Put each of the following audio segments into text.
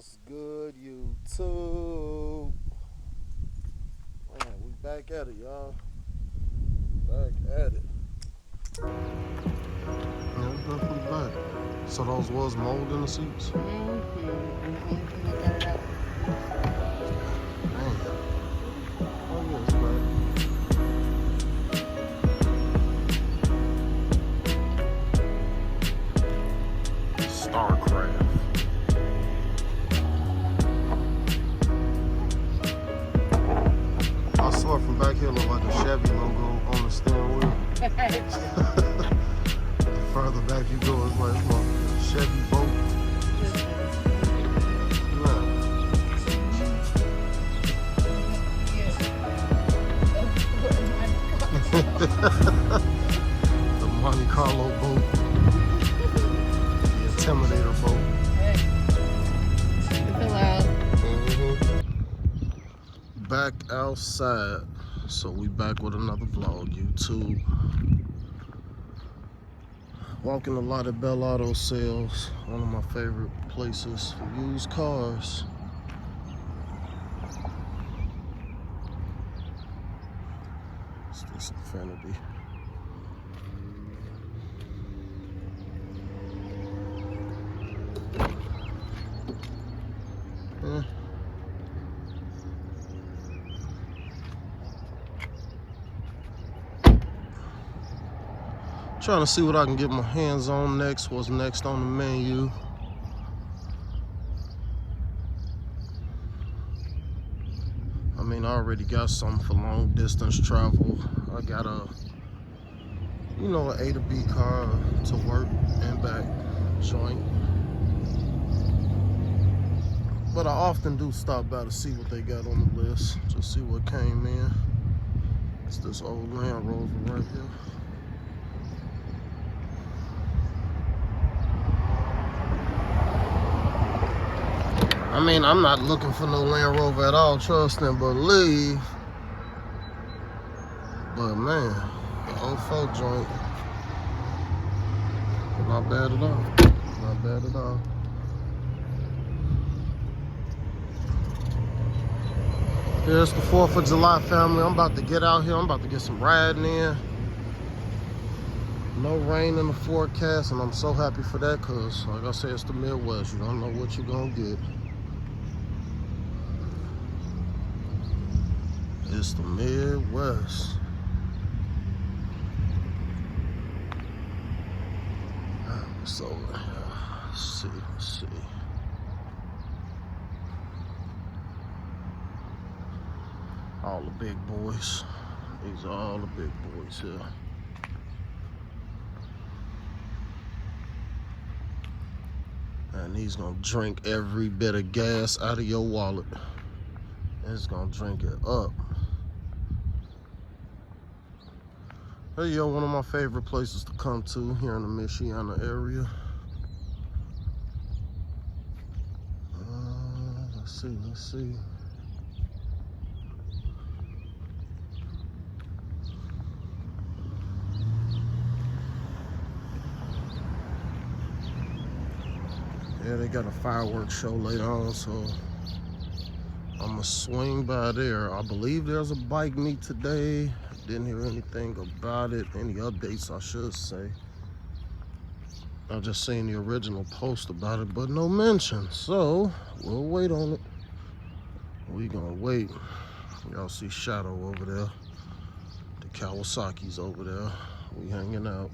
What's good, YouTube? Man, we back at it, y'all. Back at it. Yeah, it's definitely back. So those was mold in the seats? Mm-hmm. Damn. Oh yeah, it's back. Starcraft. I saw it from back here, look like a Chevy logo on the steering wheel. The further back you go, it's like a Chevy boat. The Monte Carlo boat. The Intimidator boat. Back outside. So we back with another vlog, YouTube. Walking a lot of Bell Auto sales. One of my favorite places for used cars. It's this Infinity. Trying to see what I can get my hands on next. What's next on the menu? I mean, I already got something for long distance travel. I got a, you know, an A to B car to work and back joint. But I often do stop by to see what they got on the list, just see what came in. It's this old Land Rover right here. I mean, I'm not looking for no Land Rover at all, trust and believe. But man, the old folk joint, not bad at all. Not bad at all. Yeah, it's the 4th of July, family. I'm about to get out here. I'm about to get some riding in. No rain in the forecast, and I'm so happy for that because, like I said, it's the Midwest. You don't know what you're going to get. It's the Midwest. So, let's see. All the big boys. These are all the big boys here. And he's gonna drink every bit of gas out of your wallet. It's gonna drink it up. Hey, yo, one of my favorite places to come to here in the Michiana area. Let's see. Yeah, they got a fireworks show later on, so I'm gonna swing by there. I believe there's a bike meet today. Didn't hear anything about it, any updates I should say. I just seen the original post about it, but no mention. So we'll wait on it. We gonna wait. Y'all see Shadow over there. The Kawasaki's over there. We hanging out.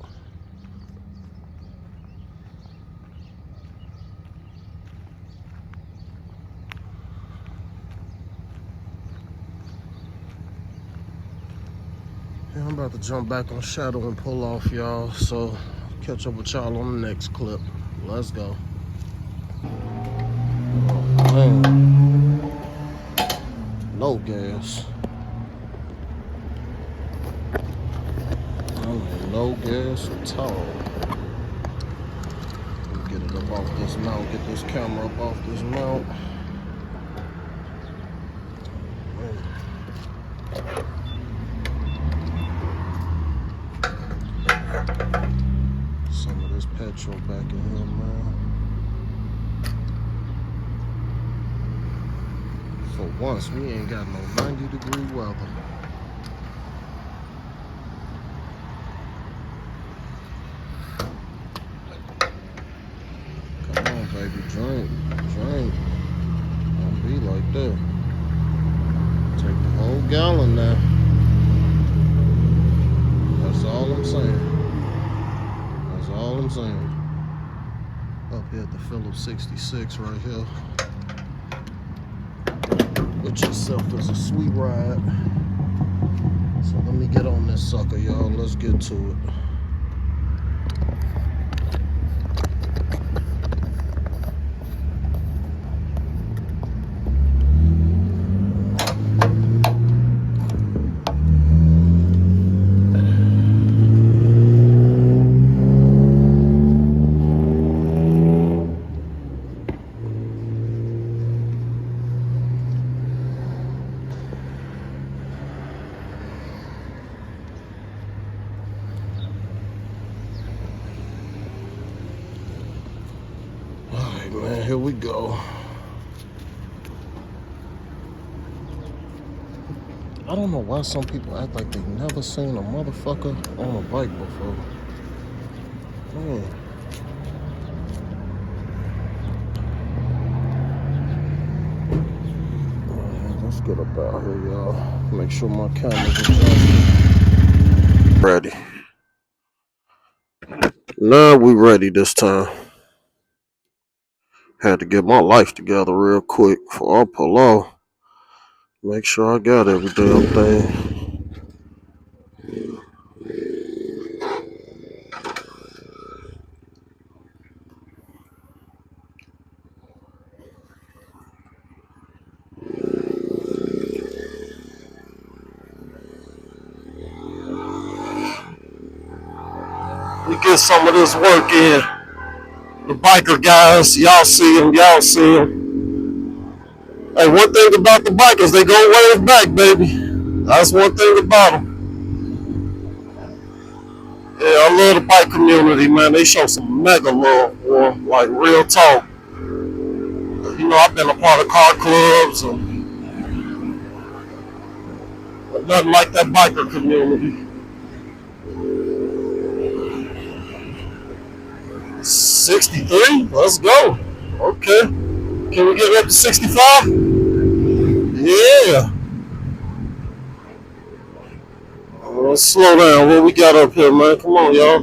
Yeah, I'm about to jump back on Shadow and pull off, y'all. So catch up with y'all on the next clip. Let's go. Oh, man. No gas. No gas at all. Get it up off this mount. Get this camera up off this mount. Some of this petrol back in here, man. For once, we ain't got no 90-degree weather. Come on, baby, drink. Don't be like that. Take the whole gallon now. That's all I'm saying. That's all I'm saying. Up here at the Phillips 66 right here. Which itself is a sweet ride. So let me get on this sucker, y'all. Let's get to it. Alright, man, here we go. I don't know why some people act like they've never seen a motherfucker on a bike before. Man. Let's get up out here, y'all. Make sure my camera's adjusted. Ready. Now we ready this time. Had to get my life together real quick before I pull off. Make sure I got every damn thing. We get some of this work in. The biker guys, y'all see them. Hey, one thing about the bikers, they go wave back, baby. That's one thing about them. Yeah, I love the bike community, man. They show some mega love, boy. Like, real talk. You know, I've been a part of car clubs, but nothing like that biker community. 63? Let's go. Okay. Can we get up to 65? Yeah. Let's slow down. What we got up here, man? Come on, y'all.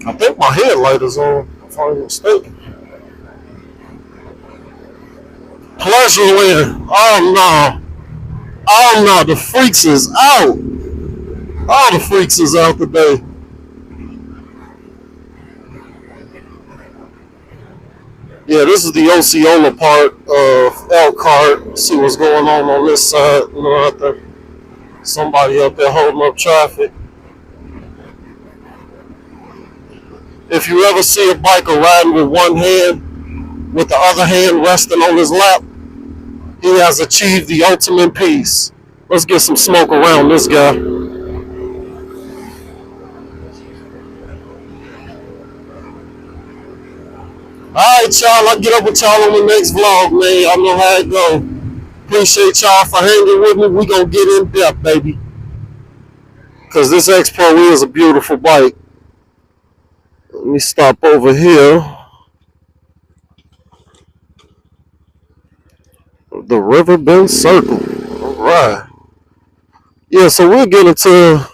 I think my headlight is on, if I'm mistaken. Pleasureland. Oh, no. Oh, no. The freaks is out. All the freaks is out today. Yeah, this is the Osceola part of Elkhart. See what's going on this side. You know, out there. Somebody up there holding up traffic. If you ever see a biker riding with one hand, with the other hand resting on his lap, he has achieved the ultimate peace. Let's get some smoke around this guy. Alright, y'all, I'll get up with y'all on the next vlog, man. Y'all know how it go. Appreciate y'all for hanging with me. We gonna get in depth, baby. Because this XPro is a beautiful bike. Let me stop over here. The Riverbend Circle. Alright. Yeah, so we'll get into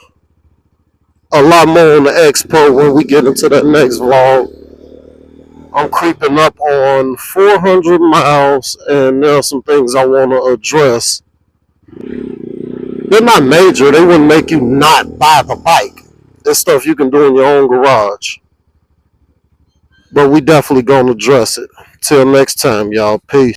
a lot more on the XPro when we get into that next vlog. I'm creeping up on 400 miles, and there are some things I want to address. They're not major. They wouldn't make you not buy the bike. It's stuff you can do in your own garage. But we definitely going to address it. Till next time, y'all. Peace.